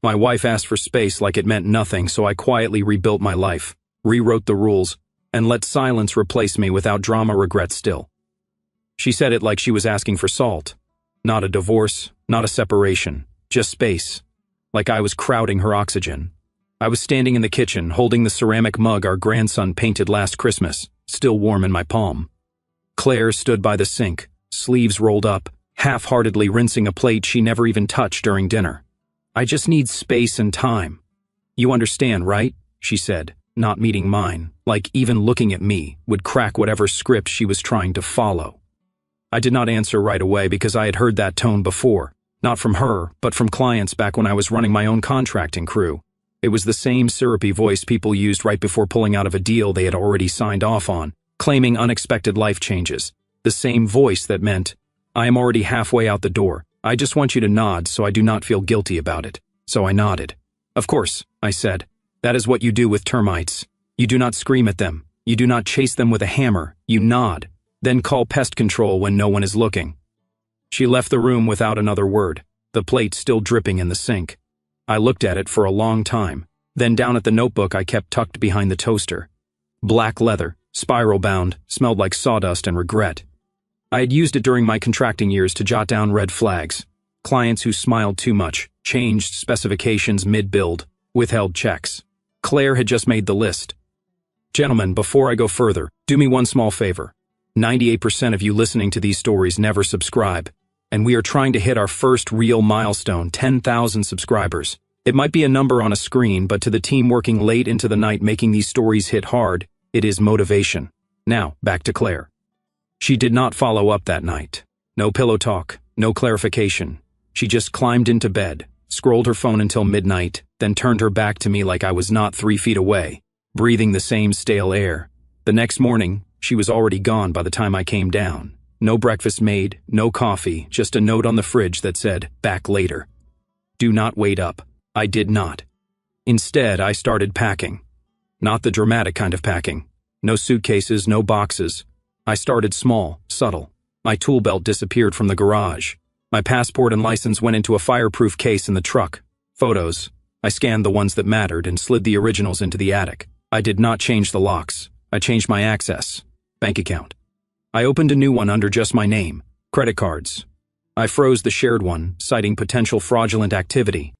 My wife asked for space like it meant nothing, so I quietly rebuilt my life, rewrote the rules, and let silence replace me without drama regret still. She said it like she was asking for salt. Not a divorce, not a separation, just space. Like I was crowding her oxygen. I was standing in the kitchen, holding the ceramic mug our grandson painted last Christmas, still warm in my palm. Claire stood by the sink, sleeves rolled up, half-heartedly rinsing a plate she never even touched during dinner. I just need space and time. You understand, right? She said, not meeting mine, like even looking at me would crack whatever script she was trying to follow. I did not answer right away because I had heard that tone before, not from her, but from clients back when I was running my own contracting crew. It was the same syrupy voice people used right before pulling out of a deal they had already signed off on, claiming unexpected life changes. The same voice that meant, I am already halfway out the door. I just want you to nod so I do not feel guilty about it. So I nodded. Of course, I said. That is what you do with termites. You do not scream at them. You do not chase them with a hammer. You nod. Then call pest control when no one is looking. She left the room without another word, the plate still dripping in the sink. I looked at it for a long time, then down at the notebook I kept tucked behind the toaster. Black leather, spiral-bound, smelled like sawdust and regret. I had used it during my contracting years to jot down red flags. Clients who smiled too much, changed specifications mid-build, withheld checks. Claire had just made the list. Gentlemen, before I go further, do me one small favor. 98% of you listening to these stories never subscribe, and we are trying to hit our first real milestone, 10,000 subscribers. It might be a number on a screen, but to the team working late into the night making these stories hit hard, it is motivation. Now, back to Claire. She did not follow up that night. No pillow talk, no clarification. She just climbed into bed, scrolled her phone until midnight, then turned her back to me like I was not 3 feet away, breathing the same stale air. The next morning, she was already gone by the time I came down. No breakfast made, no coffee, just a note on the fridge that said, back later. Do not wait up. I did not. Instead, I started packing. Not the dramatic kind of packing. No suitcases, no boxes. I started small, subtle. My tool belt disappeared from the garage. My passport and license went into a fireproof case in the truck. Photos. I scanned the ones that mattered and slid the originals into the attic. I did not change the locks. I changed my access. Bank account. I opened a new one under just my name. Credit cards. I froze the shared one, citing potential fraudulent activity.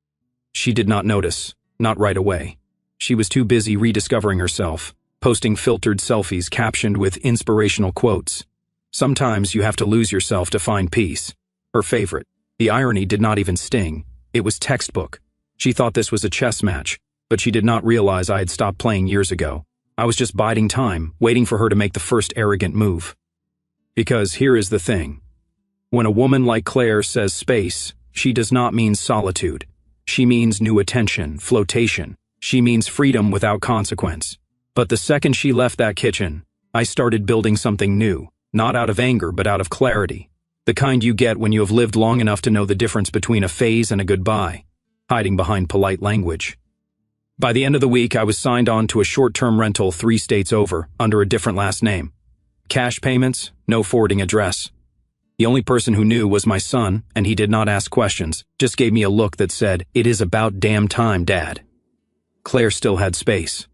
She did not notice. Not right away. She was too busy rediscovering herself, posting filtered selfies captioned with inspirational quotes. Sometimes you have to lose yourself to find peace. Her favorite. The irony did not even sting. It was textbook. She thought this was a chess match, but she did not realize I had stopped playing years ago. I was just biding time, waiting for her to make the first arrogant move. Because here is the thing. When a woman like Claire says space, she does not mean solitude. She means new attention, flotation. She means freedom without consequence. But the second she left that kitchen, I started building something new, not out of anger but out of clarity. The kind you get when you have lived long enough to know the difference between a phase and a goodbye, hiding behind polite language. By the end of the week, I was signed on to a short-term rental 3 states over, under a different last name. Cash payments, no forwarding address. The only person who knew was my son, and he did not ask questions, just gave me a look that said, "It is about damn time, Dad." Claire still had space.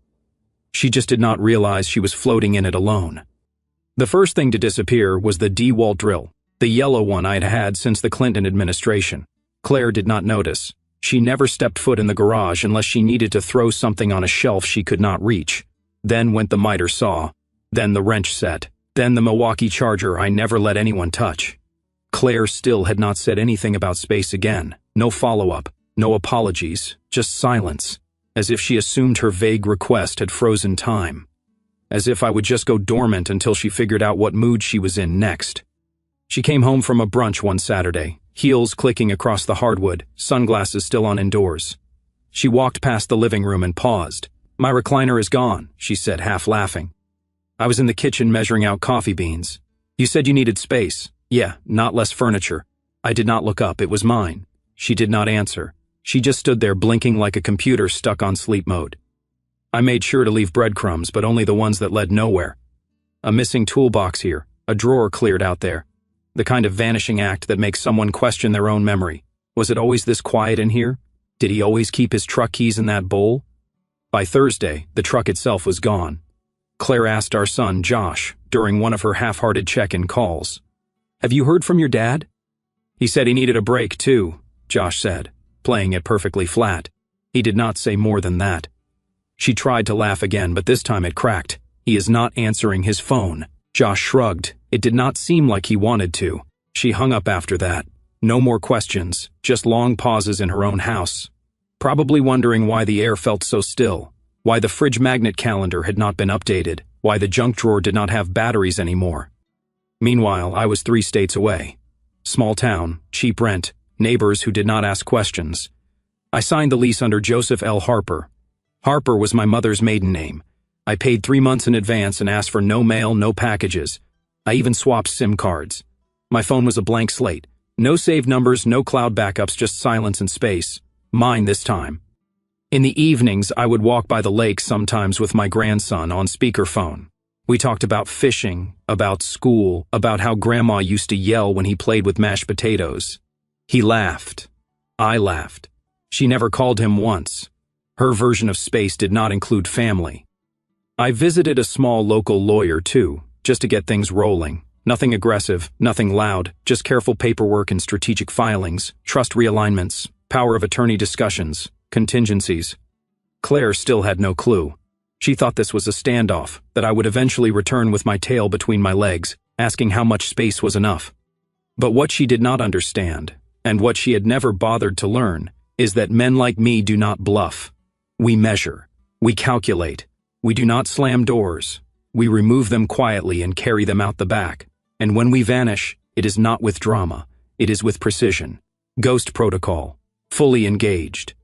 She just did not realize she was floating in it alone. The first thing to disappear was the DeWalt drill, the yellow one I had had since the Clinton administration. Claire did not notice. She never stepped foot in the garage unless she needed to throw something on a shelf she could not reach. Then went the miter saw. Then the wrench set. Then the Milwaukee charger I never let anyone touch. Claire still had not said anything about space again. No follow-up, no apologies, just silence. As if she assumed her vague request had frozen time. As if I would just go dormant until she figured out what mood she was in next. She came home from a brunch one Saturday, heels clicking across the hardwood, sunglasses still on indoors. She walked past the living room and paused. "My recliner is gone," she said, half laughing. I was in the kitchen measuring out coffee beans. "You said you needed space." "Yeah, not less furniture." I did not look up, it was mine. She did not answer. She just stood there blinking like a computer stuck on sleep mode. I made sure to leave breadcrumbs, but only the ones that led nowhere. A missing toolbox here, a drawer cleared out there. The kind of vanishing act that makes someone question their own memory. Was it always this quiet in here? Did he always keep his truck keys in that bowl? By Thursday, the truck itself was gone. Claire asked our son, Josh, during one of her half-hearted check-in calls, "Have you heard from your dad?" "He said he needed a break, too," Josh said, playing it perfectly flat. He did not say more than that. She tried to laugh again, but this time it cracked. "He is not answering his phone." Josh shrugged. It did not seem like he wanted to. She hung up after that. No more questions, just long pauses in her own house. Probably wondering why the air felt so still, why the fridge magnet calendar had not been updated, why the junk drawer did not have batteries anymore. Meanwhile, I was 3 states away. Small town, cheap rent, neighbors who did not ask questions. I signed the lease under Joseph L. Harper. Harper was my mother's maiden name. I paid 3 months in advance and asked for no mail, no packages. I even swapped SIM cards. My phone was a blank slate. No saved numbers, no cloud backups, just silence and space. Mine this time. In the evenings, I would walk by the lake sometimes with my grandson on speakerphone. We talked about fishing, about school, about how Grandma used to yell when he played with mashed potatoes. He laughed. I laughed. She never called him once. Her version of space did not include family. I visited a small local lawyer too, just to get things rolling. Nothing aggressive, nothing loud, just careful paperwork and strategic filings, trust realignments, power of attorney discussions, contingencies. Claire still had no clue. She thought this was a standoff, that I would eventually return with my tail between my legs, asking how much space was enough. But what she did not understand, and what she had never bothered to learn, is that men like me do not bluff. We measure. We calculate. We do not slam doors. We remove them quietly and carry them out the back. And when we vanish, it is not with drama. It is with precision. Ghost protocol. Fully engaged.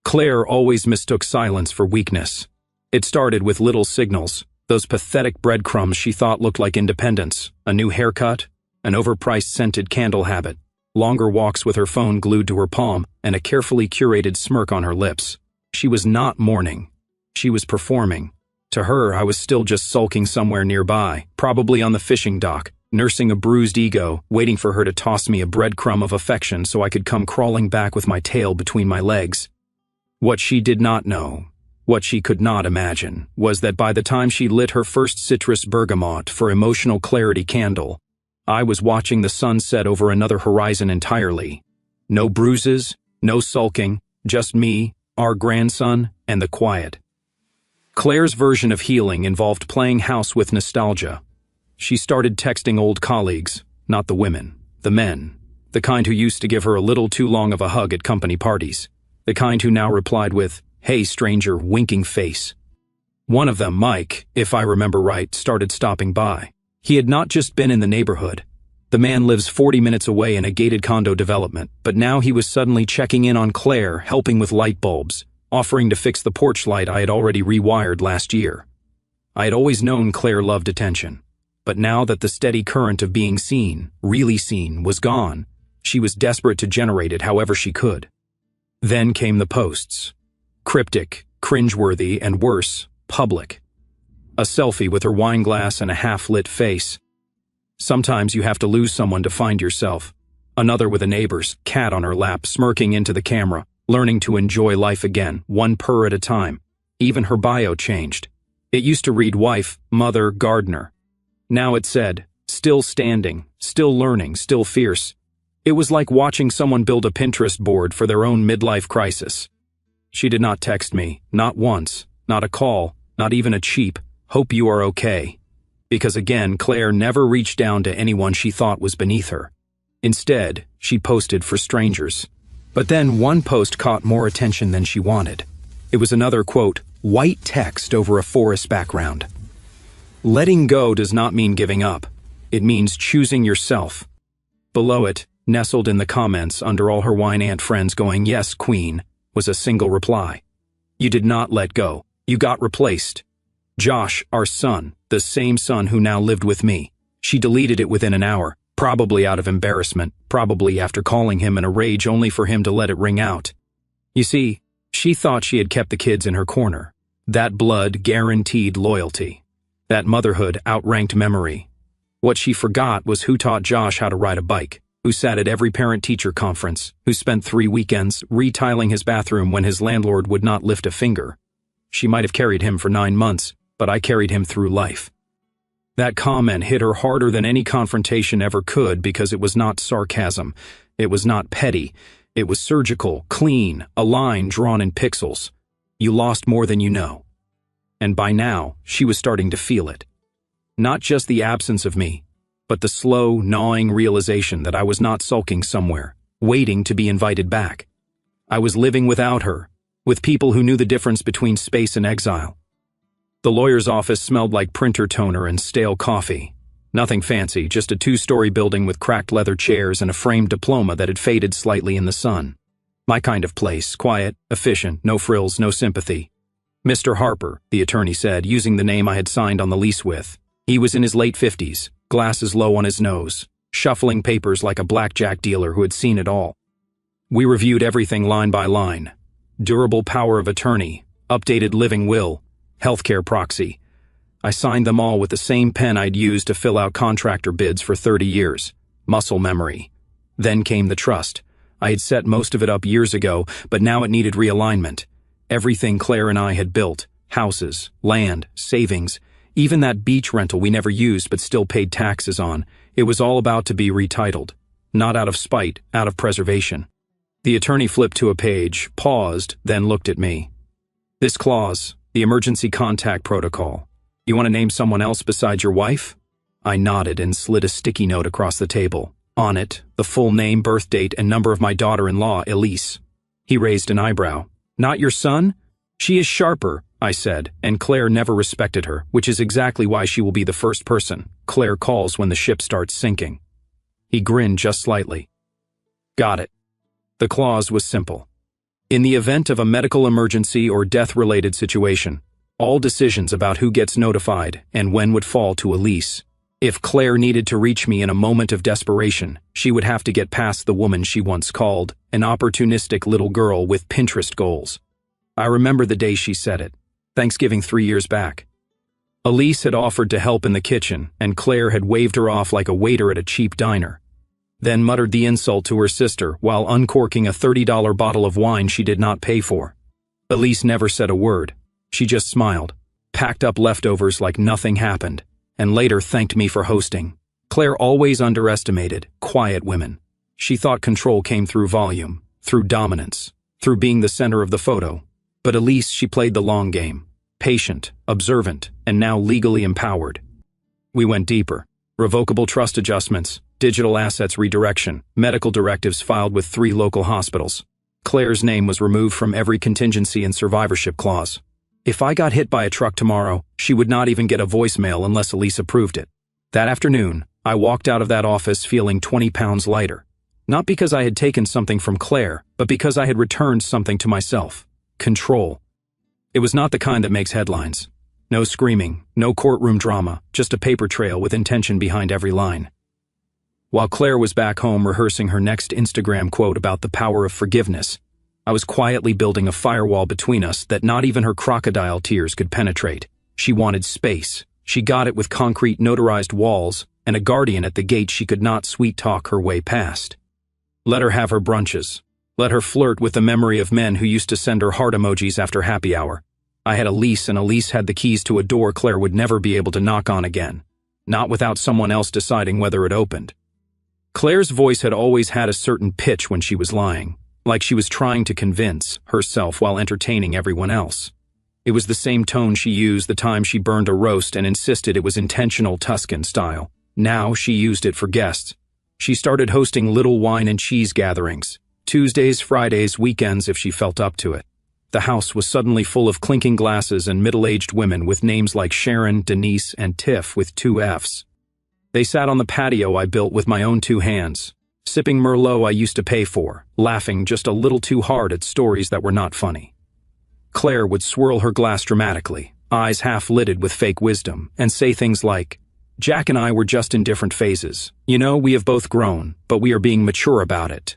Claire always mistook silence for weakness. It started with little signals, those pathetic breadcrumbs she thought looked like independence, a new haircut, an overpriced scented candle habit, longer walks with her phone glued to her palm, and a carefully curated smirk on her lips. She was not mourning. She was performing. To her, I was still just sulking somewhere nearby, probably on the fishing dock, nursing a bruised ego, waiting for her to toss me a breadcrumb of affection so I could come crawling back with my tail between my legs. What she did not know, what she could not imagine, was that by the time she lit her first citrus bergamot for emotional clarity candle, I was watching the sun set over another horizon entirely. No bruises, no sulking, just me, our grandson, and the quiet. Claire's version of healing involved playing house with nostalgia. She started texting old colleagues, not the women, the men, the kind who used to give her a little too long of a hug at company parties, the kind who now replied with, "Hey stranger," winking face. One of them, Mike, if I remember right, started stopping by. He had not just been in the neighborhood. The man lives 40 minutes away in a gated condo development, but now he was suddenly checking in on Claire, helping with light bulbs, offering to fix the porch light I had already rewired last year. I had always known Claire loved attention, but now that the steady current of being seen, really seen, was gone, she was desperate to generate it however she could. Then came the posts. Cryptic, cringeworthy, and worse, public. A selfie with her wine glass and a half-lit face. Sometimes you have to lose someone to find yourself. Another with a neighbor's cat on her lap, smirking into the camera, learning to enjoy life again, one purr at a time. Even her bio changed. It used to read wife, mother, gardener. Now it said, still standing, still learning, still fierce. It was like watching someone build a Pinterest board for their own midlife crisis. She did not text me, not once, not a call, not even a cheap, "Hope you are okay." Because again, Claire never reached down to anyone she thought was beneath her. Instead, she posted for strangers. But then one post caught more attention than she wanted. It was another, quote, white text over a forest background. Letting go does not mean giving up. It means choosing yourself. Below it, nestled in the comments under all her wine aunt friends going, "Yes, queen," was a single reply. You did not let go. You got replaced. Josh, our son, the same son who now lived with me. She deleted it within an hour, probably out of embarrassment, probably after calling him in a rage only for him to let it ring out. You see, she thought she had kept the kids in her corner. That blood guaranteed loyalty. That motherhood outranked memory. What she forgot was who taught Josh how to ride a bike, who sat at every parent-teacher conference, who spent 3 weekends retiling his bathroom when his landlord would not lift a finger. She might have carried him for 9 months, but I carried him through life. That comment hit her harder than any confrontation ever could because it was not sarcasm. It was not petty. It was surgical, clean, a line drawn in pixels. You lost more than you know. And by now, she was starting to feel it. Not just the absence of me, but the slow, gnawing realization that I was not sulking somewhere, waiting to be invited back. I was living without her, with people who knew the difference between space and exile. The lawyer's office smelled like printer toner and stale coffee. Nothing fancy, just a 2-story building with cracked leather chairs and a framed diploma that had faded slightly in the sun. My kind of place, quiet, efficient, no frills, no sympathy. Mr. Harper, the attorney said, using the name I had signed on the lease with. He was in his late 50s, glasses low on his nose, shuffling papers like a blackjack dealer who had seen it all. We reviewed everything line by line. Durable power of attorney, updated living will, healthcare proxy. I signed them all with the same pen I'd used to fill out contractor bids for 30 years. Muscle memory. Then came the trust. I had set most of it up years ago, but now it needed realignment. Everything Claire and I had built, houses, land, savings, even that beach rental we never used but still paid taxes on, it was all about to be retitled. Not out of spite, out of preservation. The attorney flipped to a page, paused, then looked at me. This clause, the emergency contact protocol. You want to name someone else besides your wife? I nodded and slid a sticky note across the table. On it, the full name, birth date, and number of my daughter-in-law, Elise. He raised an eyebrow. Not your son? She is sharper, I said, and Claire never respected her, which is exactly why she will be the first person Claire calls when the ship starts sinking. He grinned just slightly. Got it. The clause was simple. In the event of a medical emergency or death-related situation, all decisions about who gets notified and when would fall to Elise. If Claire needed to reach me in a moment of desperation, she would have to get past the woman she once called an opportunistic little girl with Pinterest goals. I remember the day she said it, Thanksgiving 3 years back. Elise had offered to help in the kitchen, and Claire had waved her off like a waiter at a cheap diner. Then muttered the insult to her sister while uncorking a $30 bottle of wine she did not pay for. Elise never said a word. She just smiled, packed up leftovers like nothing happened, and later thanked me for hosting. Claire always underestimated quiet women. She thought control came through volume, through dominance, through being the center of the photo. But Elise, she played the long game. Patient, observant, and now legally empowered. We went deeper. Revocable trust adjustments, digital assets redirection, medical directives filed with 3 local hospitals. Claire's name was removed from every contingency and survivorship clause. If I got hit by a truck tomorrow, she would not even get a voicemail unless Elise approved it. That afternoon, I walked out of that office feeling 20 pounds lighter. Not because I had taken something from Claire, but because I had returned something to myself. Control. It was not the kind that makes headlines. No screaming, no courtroom drama, just a paper trail with intention behind every line. While Claire was back home rehearsing her next Instagram quote about the power of forgiveness, I was quietly building a firewall between us that not even her crocodile tears could penetrate. She wanted space. She got it with concrete notarized walls and a guardian at the gate she could not sweet-talk her way past. Let her have her brunches. Let her flirt with the memory of men who used to send her heart emojis after happy hour. I had Elise, and Elise had the keys to a door Claire would never be able to knock on again. Not without someone else deciding whether it opened. Claire's voice had always had a certain pitch when she was lying, like she was trying to convince herself while entertaining everyone else. It was the same tone she used the time she burned a roast and insisted it was intentional Tuscan style. Now she used it for guests. She started hosting little wine and cheese gatherings, Tuesdays, Fridays, weekends if she felt up to it. The house was suddenly full of clinking glasses and middle-aged women with names like Sharon, Denise, and Tiff with 2 Fs. They sat on the patio I built with my own 2 hands, sipping Merlot I used to pay for, laughing just a little too hard at stories that were not funny. Claire would swirl her glass dramatically, eyes half-lidded with fake wisdom, and say things like, "Jack and I were just in different phases. You know, we have both grown, but we are being mature about it."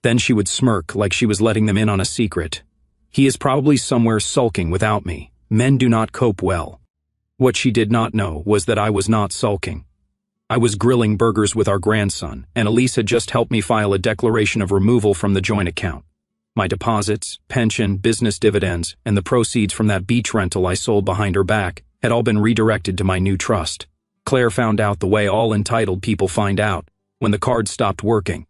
Then she would smirk like she was letting them in on a secret. "He is probably somewhere sulking without me. Men do not cope well." What she did not know was that I was not sulking. I was grilling burgers with our grandson, and Elise had just helped me file a declaration of removal from the joint account. My deposits, pension, business dividends, and the proceeds from that beach rental I sold behind her back had all been redirected to my new trust. Claire found out the way all entitled people find out, when the card stopped working.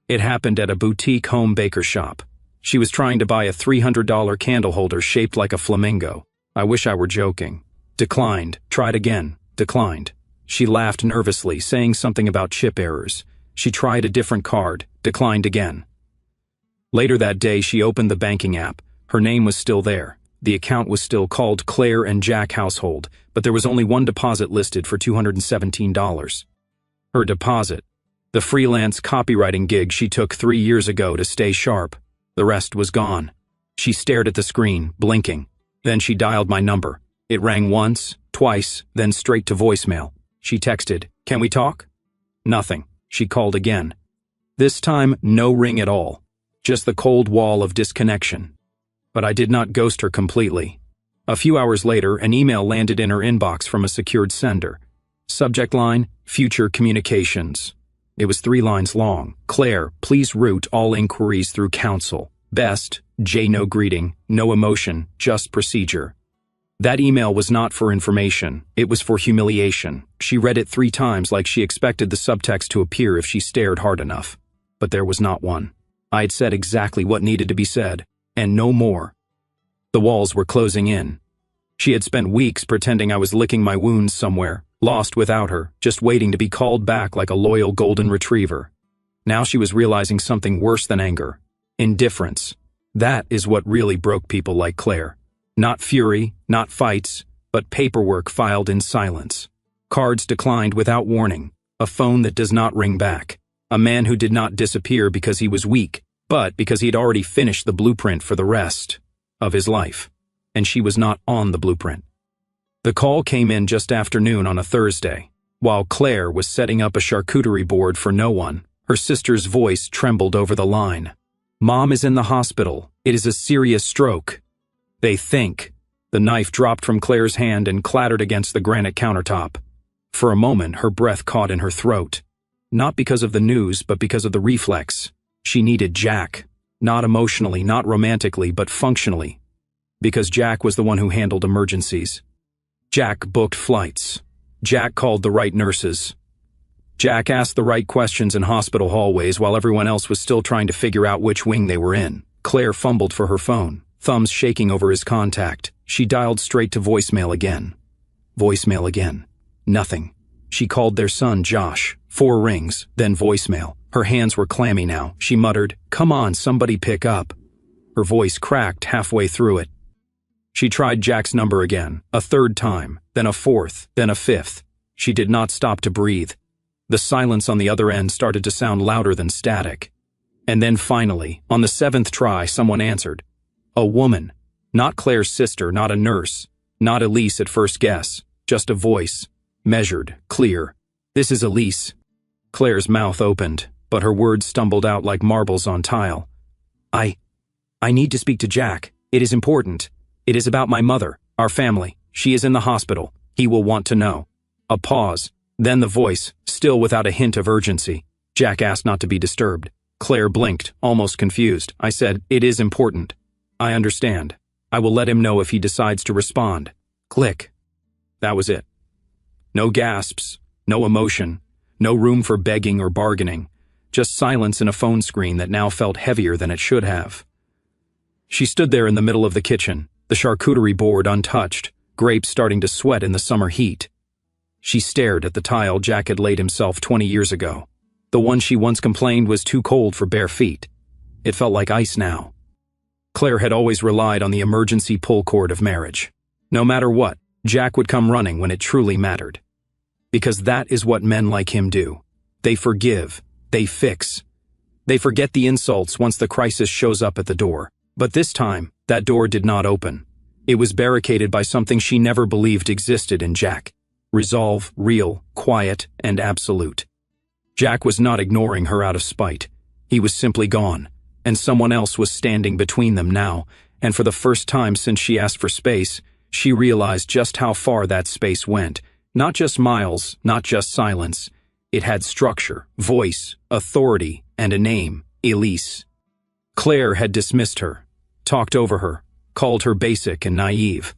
It happened at a boutique home baker shop. She was trying to buy a $300 candle holder shaped like a flamingo. I wish I were joking. Declined, tried again, declined. She laughed nervously, saying something about chip errors. She tried a different card, declined again. Later that day, she opened the banking app. Her name was still there. The account was still called Claire and Jack Household, but there was only one deposit listed for $217. Her deposit. The freelance copywriting gig she took 3 years ago to stay sharp. The rest was gone. She stared at the screen, blinking. Then she dialed my number. It rang once, twice, then straight to voicemail. She texted, "Can we talk?" Nothing. She called again. This time, no ring at all. Just the cold wall of disconnection. But I did not ghost her completely. A few hours later, an email landed in her inbox from a secured sender. Subject line, Future Communications. It was 3 lines long. Claire, please route all inquiries through counsel. Best, J. No greeting, no emotion, just procedure. That email was not for information. It was for humiliation. She read it 3 times like she expected the subtext to appear if she stared hard enough. But there was not one. I had said exactly what needed to be said, and no more. The walls were closing in. She had spent weeks pretending I was licking my wounds somewhere, lost without her, just waiting to be called back like a loyal golden retriever. Now she was realizing something worse than anger. Indifference. That is what really broke people like Claire. Not fury, not fights, but paperwork filed in silence. Cards declined without warning. A phone that does not ring back. A man who did not disappear because he was weak, but because he had already finished the blueprint for the rest of his life. And she was not on the blueprint. The call came in just after noon on a Thursday. While Claire was setting up a charcuterie board for no one, her sister's voice trembled over the line. "Mom is in the hospital. It is a serious stroke. They think." The knife dropped from Claire's hand and clattered against the granite countertop. For a moment, her breath caught in her throat. Not because of the news, but because of the reflex. She needed Jack. Not emotionally, not romantically, but functionally. Because Jack was the one who handled emergencies. Jack booked flights. Jack called the right nurses. Jack asked the right questions in hospital hallways while everyone else was still trying to figure out which wing they were in. Claire fumbled for her phone, thumbs shaking over his contact. She dialed straight to voicemail again. Voicemail again. Nothing. She called their son, Josh. 4 rings, then voicemail. Her hands were clammy now. She muttered, "Come on, somebody pick up." Her voice cracked halfway through it. She tried Jack's number again, a 3rd time, then a 4th, then a 5th. She did not stop to breathe. The silence on the other end started to sound louder than static. And then finally, on the 7th try, someone answered. A woman. Not Claire's sister, not a nurse. Not Elise at first guess. Just a voice. Measured, clear. "This is Elise." Claire's mouth opened, but her words stumbled out like marbles on tile. I need to speak to Jack. It is important. It is about my mother, our family. She is in the hospital. He will want to know." A pause. Then the voice, still without a hint of urgency. Jack asked not to be disturbed. Claire blinked, almost confused. I said, "It is important. I understand. I will let him know if he decides to respond." Click. That was it. No gasps, no emotion, no room for begging or bargaining, just silence in a phone screen that now felt heavier than it should have. She stood there in the middle of the kitchen, the charcuterie board untouched, grapes starting to sweat in the summer heat. She stared at the tile Jack had laid himself 20 years ago. The one she once complained was too cold for bare feet. It felt like ice now. Claire had always relied on the emergency pull cord of marriage. No matter what, Jack would come running when it truly mattered. Because that is what men like him do. They forgive. They fix. They forget the insults once the crisis shows up at the door. But this time, that door did not open. It was barricaded by something she never believed existed in Jack. Resolve, real, quiet, and absolute. Jack was not ignoring her out of spite. He was simply gone, and someone else was standing between them now, and for the first time since she asked for space, she realized just how far that space went, Not just miles, not just silence. It had structure, voice, authority, and a name, Elise. Claire had dismissed her, talked over her, called her basic and naive.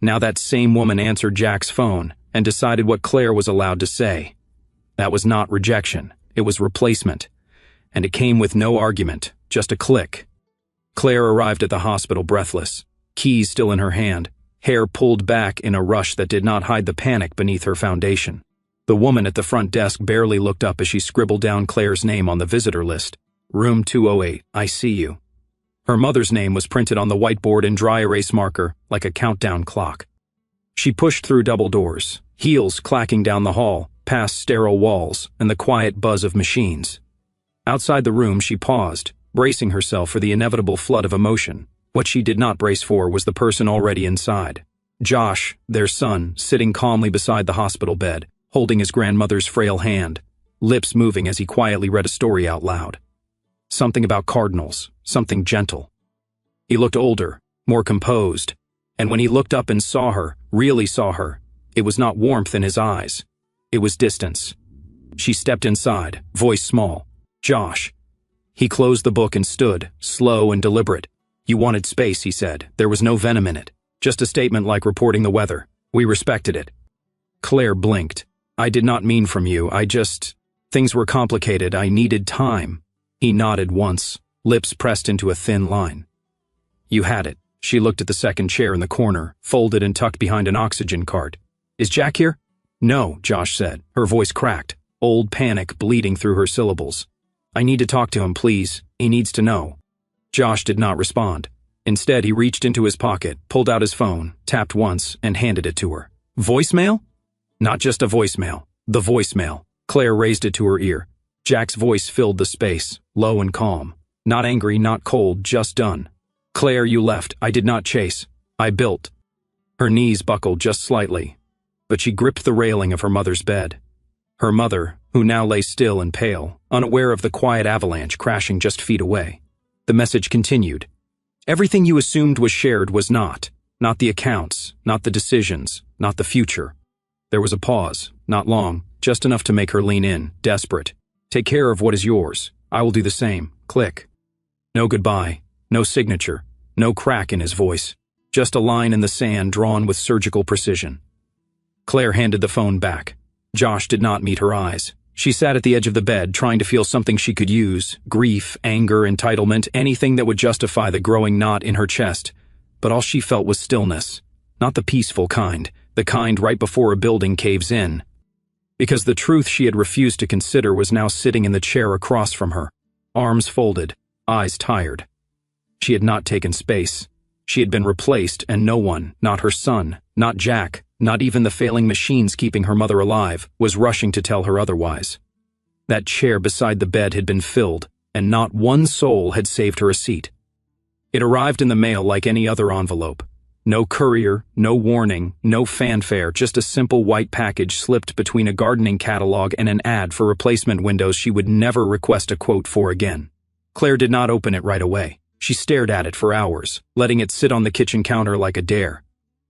Now that same woman answered Jack's phone and decided what Claire was allowed to say. That was not rejection, it was replacement. And it came with no argument, just a click. Claire arrived at the hospital breathless, keys still in her hand, hair pulled back in a rush that did not hide the panic beneath her foundation. The woman at the front desk barely looked up as she scribbled down Claire's name on the visitor list. Room 208, I see you. Her mother's name was printed on the whiteboard in dry erase marker, like a countdown clock. She pushed through double doors, heels clacking down the hall, past sterile walls and the quiet buzz of machines. Outside the room, she paused, bracing herself for the inevitable flood of emotion. What she did not brace for was the person already inside. Josh, their son, sitting calmly beside the hospital bed, holding his grandmother's frail hand, lips moving as he quietly read a story out loud. Something about cardinals, something gentle. He looked older, more composed, and when he looked up and saw her, really saw her, it was not warmth in his eyes. It was distance. She stepped inside, voice small. Josh. He closed the book and stood, slow and deliberate. You wanted space, he said. There was no venom in it. Just a statement like reporting the weather. We respected it. Claire blinked. I did not mean from you, things were complicated, I needed time. He nodded once, lips pressed into a thin line. You had it. She looked at the second chair in the corner, folded and tucked behind an oxygen cart. Is Jack here? No, Josh said. Her voice cracked, old panic bleeding through her syllables. I need to talk to him, please. He needs to know. Josh did not respond. Instead, he reached into his pocket, pulled out his phone, tapped once, and handed it to her. Voicemail? Not just a voicemail. The voicemail. Claire raised it to her ear. Jack's voice filled the space, low and calm. Not angry, not cold, just done. Claire, you left. I did not chase. I built. Her knees buckled just slightly, but she gripped the railing of her mother's bed. Her mother, who now lay still and pale, unaware of the quiet avalanche crashing just feet away. The message continued. Everything you assumed was shared was not. Not the accounts, not the decisions, not the future. There was a pause, not long, just enough to make her lean in, desperate. Take care of what is yours. I will do the same. Click. No goodbye, no signature, no crack in his voice. Just a line in the sand drawn with surgical precision. Claire handed the phone back. Josh did not meet her eyes. She sat at the edge of the bed, trying to feel something she could use, grief, anger, entitlement, anything that would justify the growing knot in her chest. But all she felt was stillness. Not the peaceful kind, the kind right before a building caves in. Because the truth she had refused to consider was now sitting in the chair across from her, arms folded, eyes tired. She had not taken space. She had been replaced, and no one, not her son, not Jack, not even the failing machines keeping her mother alive, was rushing to tell her otherwise. That chair beside the bed had been filled, and not one soul had saved her a seat. It arrived in the mail like any other envelope. No courier, no warning, no fanfare, just a simple white package slipped between a gardening catalog and an ad for replacement windows she would never request a quote for again. Claire did not open it right away. She stared at it for hours, letting it sit on the kitchen counter like a dare.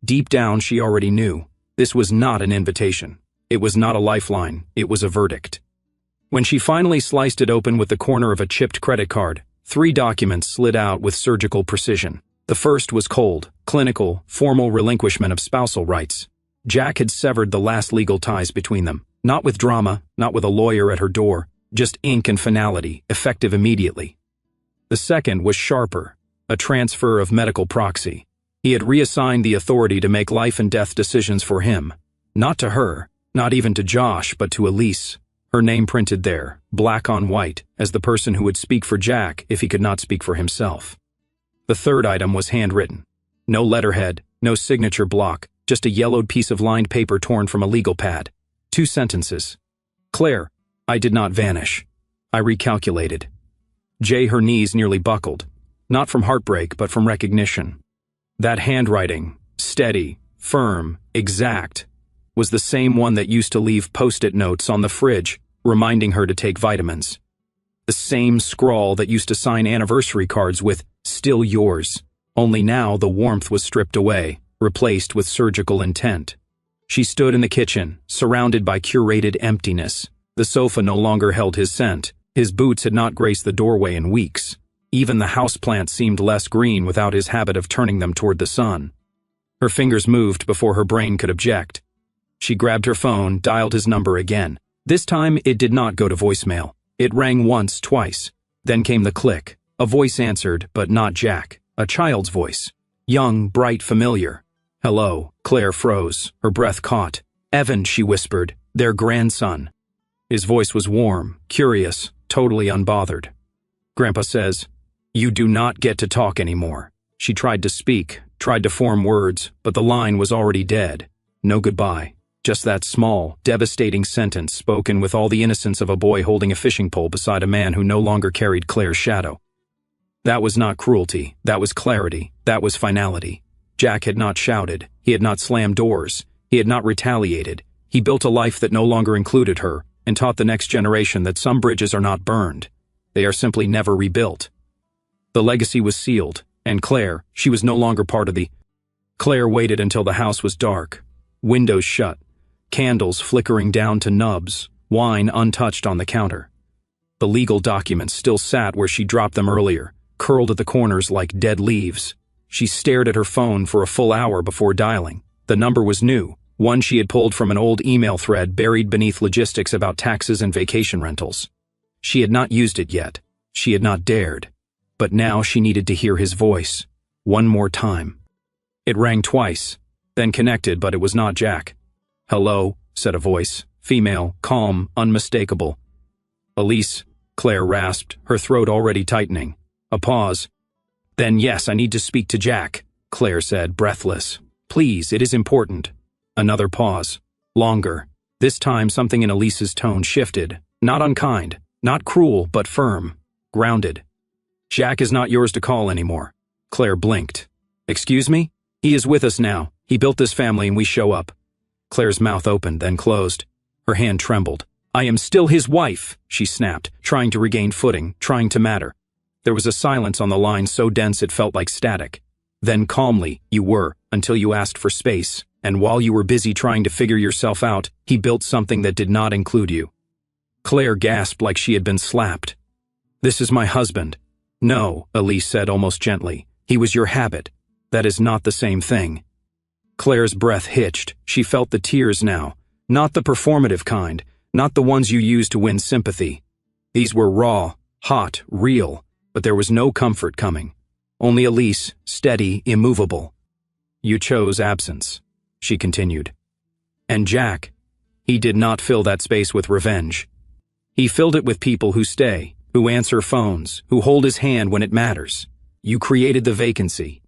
Deep down, she already knew. This was not an invitation. It was not a lifeline. It was a verdict. When she finally sliced it open with the corner of a chipped credit card, 3 documents slid out with surgical precision. The first was cold, clinical, formal relinquishment of spousal rights. Jack had severed the last legal ties between them. Not with drama, not with a lawyer at her door, just ink and finality, effective immediately. The second was sharper, a transfer of medical proxy. He had reassigned the authority to make life and death decisions for him. Not to her, not even to Josh, but to Elise. Her name printed there, black on white, as the person who would speak for Jack if he could not speak for himself. The third item was handwritten. No letterhead, no signature block, just a yellowed piece of lined paper torn from a legal pad. 2 sentences. Claire, I did not vanish. I recalculated. Jay, her knees nearly buckled. Not from heartbreak, but from recognition. That handwriting, steady, firm, exact, was the same one that used to leave post-it notes on the fridge, reminding her to take vitamins. The same scrawl that used to sign anniversary cards with "Still yours," only now the warmth was stripped away, replaced with surgical intent. She stood in the kitchen, surrounded by curated emptiness. The sofa no longer held his scent. His boots had not graced the doorway in weeks. Even the houseplants seemed less green without his habit of turning them toward the sun. Her fingers moved before her brain could object. She grabbed her phone, dialed his number again. This time, it did not go to voicemail. It rang once, twice. Then came the click. A voice answered, but not Jack. A child's voice. Young, bright, familiar. "Hello." Claire froze, her breath caught. "Evan," she whispered, "their grandson." His voice was warm, curious, totally unbothered. "Grandpa says, you do not get to talk anymore." She tried to speak, tried to form words, but the line was already dead. No goodbye. Just that small, devastating sentence spoken with all the innocence of a boy holding a fishing pole beside a man who no longer carried Claire's shadow. That was not cruelty, that was clarity, that was finality. Jack had not shouted, he had not slammed doors, he had not retaliated. He built a life that no longer included her, and taught the next generation that some bridges are not burned. They are simply never rebuilt. The legacy was sealed, and Claire, she was no longer part of the... Claire waited until the house was dark, windows shut, candles flickering down to nubs, wine untouched on the counter. The legal documents still sat where she dropped them earlier, curled at the corners like dead leaves. She stared at her phone for a full hour before dialing. The number was new, one she had pulled from an old email thread buried beneath logistics about taxes and vacation rentals. She had not used it yet. She had not dared. But now she needed to hear his voice. One more time. It rang twice, then connected, but it was not Jack. "Hello," said a voice, female, calm, unmistakable. "Elise," Claire rasped, her throat already tightening. A pause. "Then yes, I need to speak to Jack," Claire said, breathless. "Please, it is important." Another pause. Longer. This time something in Elise's tone shifted. Not unkind, not cruel, but firm. Grounded. "Jack is not yours to call anymore." Claire blinked. "Excuse me? He is with us now. He built this family and we show up." Claire's mouth opened, then closed. Her hand trembled. "I am still his wife," she snapped, trying to regain footing, trying to matter. There was a silence on the line so dense it felt like static. Then calmly, "You were, until you asked for space, and while you were busy trying to figure yourself out, he built something that did not include you." Claire gasped like she had been slapped. "This is my husband." "No," Elise said almost gently. "He was your habit. That is not the same thing." Claire's breath hitched. She felt the tears now. Not the performative kind, not the ones you use to win sympathy. These were raw, hot, real, but there was no comfort coming. Only Elise, steady, immovable. "You chose absence," she continued. "And Jack, he did not fill that space with revenge. He filled it with people who stay, who answer phones, who hold his hand when it matters. You created the vacancy.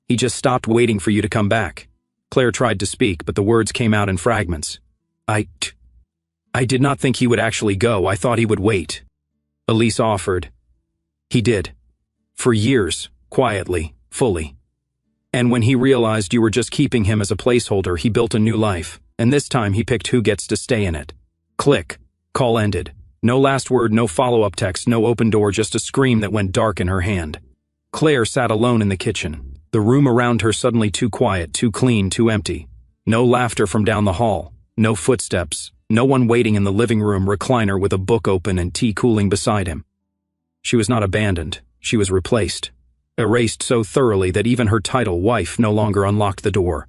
He just stopped waiting for you to come back." Claire tried to speak, but the words came out in fragments. I did not think he would actually go. I thought he would wait." Elise offered. "He did. For years, quietly, fully. And when he realized you were just keeping him as a placeholder, he built a new life, and this time he picked who gets to stay in it." Click. Call ended. No last word, no follow-up text, no open door, just a scream that went dark in her hand. Claire sat alone in the kitchen. The room around her suddenly too quiet, too clean, too empty. No laughter from down the hall. No footsteps. No one waiting in the living room recliner with a book open and tea cooling beside him. She was not abandoned. She was replaced. Erased so thoroughly that even her title, wife, no longer unlocked the door.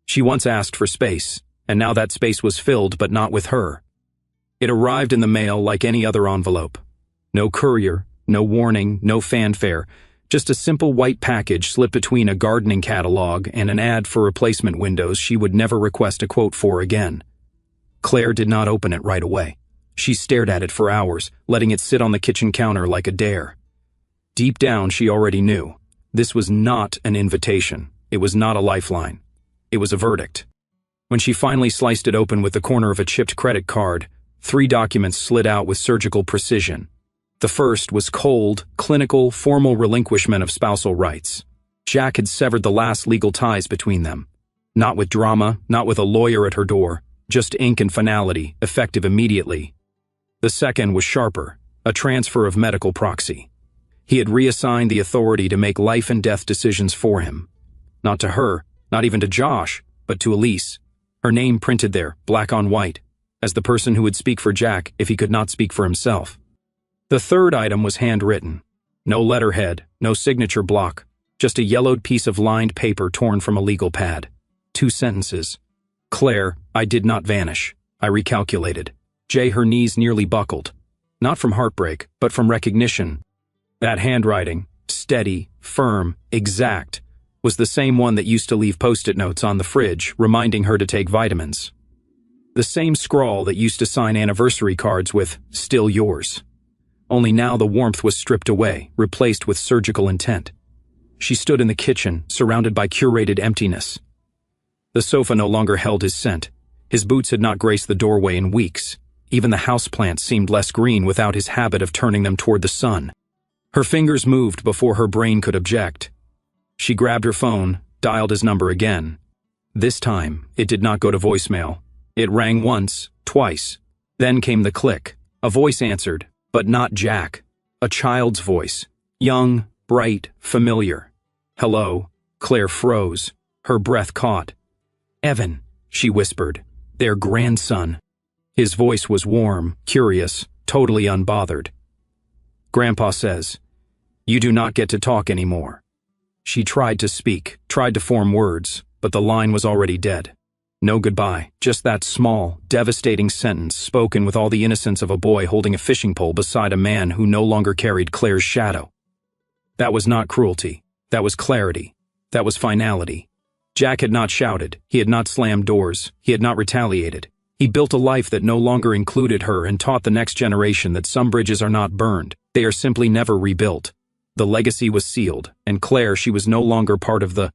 She once asked for space, and now that space was filled, but not with her. It arrived in the mail like any other envelope. No courier, no warning, no fanfare, just a simple white package slipped between a gardening catalog and an ad for replacement windows she would never request a quote for again. Claire did not open it right away. She stared at it for hours, letting it sit on the kitchen counter like a dare. Deep down, she already knew. This was not an invitation. It was not a lifeline. It was a verdict. When she finally sliced it open with the corner of a chipped credit card, 3 documents slid out with surgical precision. The first was cold, clinical, formal relinquishment of spousal rights. Jack had severed the last legal ties between them. Not with drama, not with a lawyer at her door, just ink and finality, effective immediately. The second was sharper, a transfer of medical proxy. He had reassigned the authority to make life and death decisions for him. Not to her, not even to Josh, but to Elise. Her name printed there, black on white, as the person who would speak for Jack if he could not speak for himself. The third item was handwritten. No letterhead, no signature block, just a yellowed piece of lined paper torn from a legal pad. 2 sentences. Claire, I did not vanish. I recalculated. Jay, her knees nearly buckled. Not from heartbreak, but from recognition. That handwriting, steady, firm, exact, was the same one that used to leave post-it notes on the fridge, reminding her to take vitamins. The same scrawl that used to sign anniversary cards with, "Still yours." Only now the warmth was stripped away, replaced with surgical intent. She stood in the kitchen, surrounded by curated emptiness. The sofa no longer held his scent. His boots had not graced the doorway in weeks. Even the houseplants seemed less green without his habit of turning them toward the sun. Her fingers moved before her brain could object. She grabbed her phone, dialed his number again. This time, it did not go to voicemail. It rang once, twice. Then came the click. A voice answered, but not Jack. A child's voice. Young, bright, familiar. "Hello." Claire froze. Her breath caught. "Evan," she whispered. "Their grandson." His voice was warm, curious, totally unbothered. "Grandpa says, you do not get to talk anymore." She tried to speak, tried to form words, but the line was already dead. No goodbye, just that small, devastating sentence spoken with all the innocence of a boy holding a fishing pole beside a man who no longer carried Claire's shadow. That was not cruelty. That was clarity. That was finality. Jack had not shouted. He had not slammed doors. He had not retaliated. He built a life that no longer included her and taught the next generation that some bridges are not burned. They are simply never rebuilt. The legacy was sealed, and Claire, she was no longer part of the